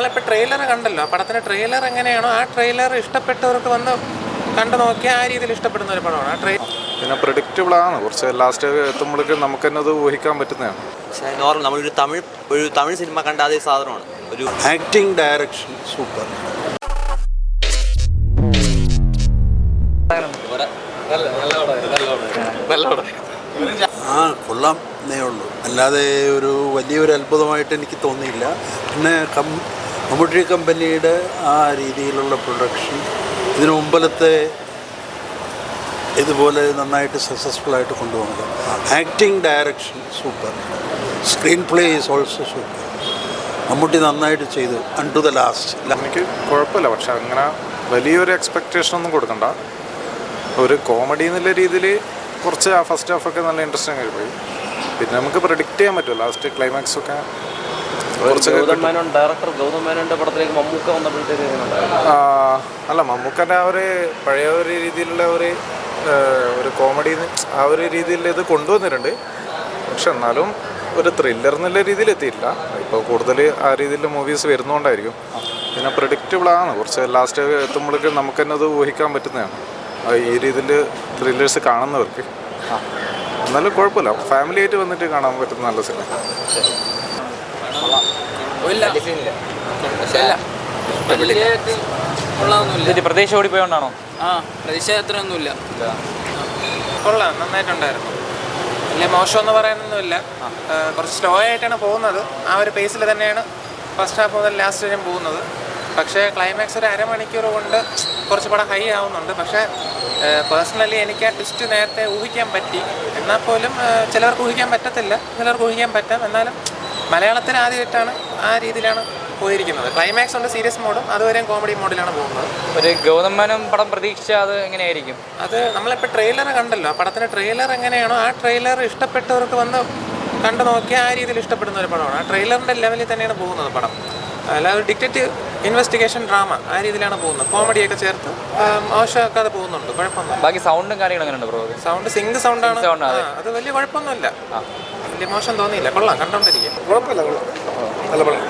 നമ്മളിപ്പോൾ ട്രെയിലർ കണ്ടല്ലോ, പടത്തിൻ്റെ ട്രെയിലർ എങ്ങനെയാണോ ആ ട്രെയിലർ ഇഷ്ടപ്പെട്ടവർക്ക് വന്ന് കണ്ടു നോക്കിയാൽ ആ രീതിയിൽ ഇഷ്ടപ്പെടുന്ന ഒരു പടമാണ് ആ ട്രെയിലർ. പിന്നെ പ്രെഡിക്റ്റബിളാണ്, കുറച്ച് ലാസ്റ്റ് എത്തുമ്പോഴേക്കും നമുക്ക് തന്നെ അത് ഊഹിക്കാൻ പറ്റുന്നതാണ്. പക്ഷേ നോർമൽ നമ്മളൊരു തമിഴ് സിനിമ കണ്ട അതേ സാധനമാണ്. ഒരു ആക്ടിങ് ഡയറക്ഷൻ സൂപ്പർ. കൊള്ളാം എന്നേ ഉള്ളൂ, അല്ലാതെ ഒരു വലിയൊരു അത്ഭുതമായിട്ട് എനിക്ക് തോന്നിയില്ല. പിന്നെ മമ്മൂട്ടി കമ്പനിയുടെ ആ രീതിയിലുള്ള പ്രൊഡക്ഷൻ ഇതിനു മുമ്പലത്തെ ഇതുപോലെ നന്നായിട്ട് സക്സസ്ഫുള്ളായിട്ട് കൊണ്ടുപോകുന്നത്. Acting direction super, screen play is also super. Mammootty നന്നായിട്ട് ചെയ്തു അൺ ടു ദ ലാസ്റ്റ്. എനിക്ക് കുഴപ്പമില്ല, പക്ഷെ അങ്ങനെ വലിയൊരു എക്സ്പെക്റ്റേഷൻ ഒന്നും കൊടുക്കണ്ട. ഒരു കോമഡി എന്നുള്ള രീതിയിൽ കുറച്ച് ആ ഫസ്റ്റ് ഹാഫൊക്കെ നല്ല ഇൻട്രസ്റ്റിംഗ് ആയി പോയി. പിന്നെ നമുക്ക് പ്രെഡിക്റ്റ് ചെയ്യാൻ പറ്റുമോ ലാസ്റ്റ് ക്ലൈമാക്സ് ഒക്കെ. ഡയറക്ടർ ഗൗതം മേനോന്റെ പടത്തിലേക്ക് മമ്മൂക്ക വന്നപ്പോഴത്തേക്ക് അല്ല, മമ്മൂക്കൻ്റെ ആ ഒരു പഴയ ഒരു രീതിയിലുള്ള ഒരു കോമഡി ആ ഒരു രീതിയിൽ ഇത് കൊണ്ടുവന്നിട്ടുണ്ട്. പക്ഷെ എന്നാലും ഒരു ത്രില്ലർ എന്നുള്ള രീതിയിൽ എത്തിയില്ല. ഇപ്പോൾ കൂടുതൽ ആ രീതിയിലുള്ള മൂവീസ് വരുന്നതുകൊണ്ടായിരിക്കും. പിന്നെ പ്രെഡിക്റ്റബിളാണ്, കുറച്ച് ലാസ്റ്റ് എത്തുമ്പോഴേക്കും നമുക്ക് തന്നെ അത് ഊഹിക്കാൻ പറ്റുന്നതാണ് ഈ രീതിയിൽ ത്രില്ലേഴ്സ് കാണുന്നവർക്ക്. എന്നാലും കുഴപ്പമില്ല, ഫാമിലി ആയിട്ട് വന്നിട്ട് കാണാൻ പറ്റുന്ന നല്ല സിനിമ. പ്രതീക്ഷ ഓടിപ്പോയോണ്ടാണോ? പ്രതീക്ഷ അത്രയൊന്നുമില്ല. കൊള്ളാം, നന്നായിട്ടുണ്ടായിരുന്നു. വലിയ മോശമെന്ന് പറയാനൊന്നുമില്ല. കുറച്ച് സ്ലോ ആയിട്ടാണ് പോകുന്നത്, ആ ഒരു പേസിൽ തന്നെയാണ് ഫസ്റ്റ് ഹാഫ് മുതൽ ലാസ്റ്റ് വരെയും പോകുന്നത്. പക്ഷേ ക്ലൈമാക്സ് ഒരു അരമണിക്കൂർ കൊണ്ട് കുറച്ച് പടം ഹൈ ആവുന്നുണ്ട്. പക്ഷേ പേഴ്സണലി എനിക്ക് ആ ട്വിസ്റ്റ് നേരത്തെ ഊഹിക്കാൻ പറ്റി. എന്നാൽ പോലും ചിലവർക്ക് ഊഹിക്കാൻ പറ്റത്തില്ല, ചിലവർക്ക് ഊഹിക്കാൻ പറ്റാം. എന്നാലും മലയാളത്തിൽ ആദ്യമായിട്ടാണ് ആ രീതിയിലാണ് പോയിരിക്കുന്നത്. ക്ലൈമാക്സ് ഉണ്ട് സീരിയസ് മോഡും, അതുവരെയും കോമഡി മോഡിലാണ് പോകുന്നത്. ഒരു ഗൗതം മേനോൻ പടം പ്രതീക്ഷ അത് എങ്ങനെയായിരിക്കും? അത് നമ്മളിപ്പോൾ ട്രെയിലർ കണ്ടല്ലോ, ആ പടത്തിൻ്റെ ട്രെയിലർ എങ്ങനെയാണോ ആ ട്രെയിലർ ഇഷ്ടപ്പെട്ടവർക്ക് വന്ന് കണ്ടു നോക്കിയാൽ ആ രീതിയിൽ ഇഷ്ടപ്പെടുന്ന ഒരു പടമാണ്. ആ ട്രെയിലറിൻ്റെ ലെവലിൽ തന്നെയാണ് പോകുന്നത് പടം. അല്ലാതെ ഒരു ഡിറ്റക്റ്റീവ് ഇൻവെസ്റ്റിഗേഷൻ ഡ്രാമ ആ രീതിയിലാണ് പോകുന്നത്. കോമഡിയൊക്കെ ചേർത്ത് മോശമൊക്കെ അത് പോകുന്നുണ്ട്, കുഴപ്പമൊന്നുമില്ല. ബാക്കി സൗണ്ടും കാര്യങ്ങളും എങ്ങനെയുണ്ട് ബ്രോ? സൗണ്ട് സിങ്ക് സൗണ്ടാണ്, അത് വലിയ കുഴപ്പമൊന്നുമില്ല, വലിയ മോശം തോന്നിയില്ല. കൊള്ളാം, കണ്ടോണ്ടിരിക്കും. കുഴപ്പമില്ല, നല്ല പടം.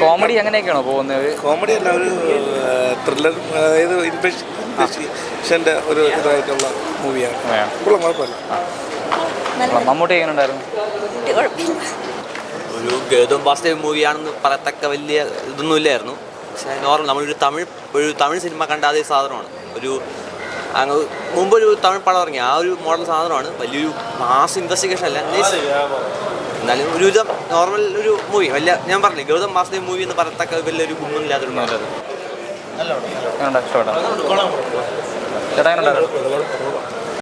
കോമഡി അങ്ങനെയൊക്കെയാണോ പോകുന്നത്? കോമഡി അല്ല, ഒരു ത്രില്ലർ, അതായത് ഇൻവെസ്റ്റിഗേഷൻ്റെ ഒരു ഇതായിട്ടുള്ള മൂവിയാണ്. കുഴപ്പമില്ല. മമ്മൂട്ടി എങ്ങനെ ഉണ്ടായിരുന്നു? ഒരു ഗൗതം വാസുദേവ് മൂവിയാണെന്ന് പറയത്തക്ക വലിയ ഇതൊന്നും ഇല്ലായിരുന്നു. പക്ഷേ നോർമൽ നമ്മളൊരു തമിഴ് സിനിമ കണ്ട അതേ സാധനമാണ്. ഒരു മുമ്പൊരു തമിഴ് പടം ഇറങ്ങി ആ ഒരു മോഡൽ സാധനമാണ്. വലിയൊരു മാസ് ഇൻവെസ്റ്റിഗേഷൻ അല്ല, എന്നാലും ഒരുവിധം നോർമൽ ഒരു മൂവി. വലിയ ഞാൻ പറഞ്ഞില്ലേ, ഗൗതം വാസുദേവ് മൂവി എന്ന് പറയത്തക്ക വലിയൊരു ഗുണമില്ലാത്തൊരു ഇഷ്ടപ്പെട്ടു. ചേട്ടാ എങ്ങനെ ഉണ്ടായിരുന്നു?